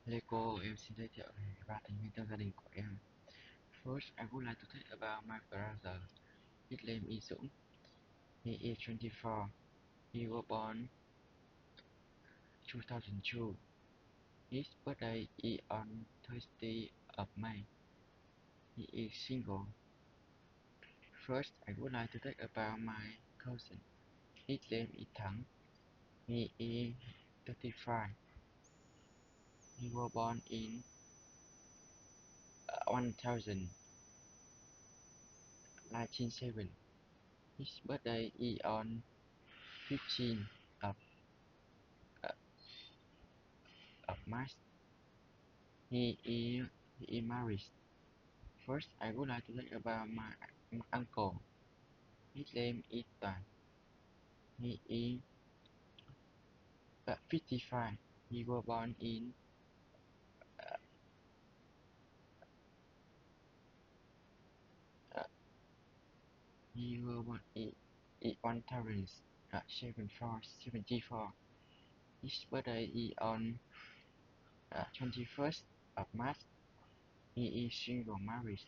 Hello cô, em xin giới thiệu về ba thành viên trong gia đình của em. First, I would like to tell about my brother. His name is Dũng. He is 24. He was born 2002. His birthday is on 30th of May. He is single. First, I would like to tell about my cousin. His name is Thắng. He is 35. He was born in 1907. His birthday is on 15th of, uh, of March. He is married. First, I would like to talk about my uncle. His name is Toàn. He is 55. He was born in uh, he was born in 1074. His birthday is on 21st of March. He is single married.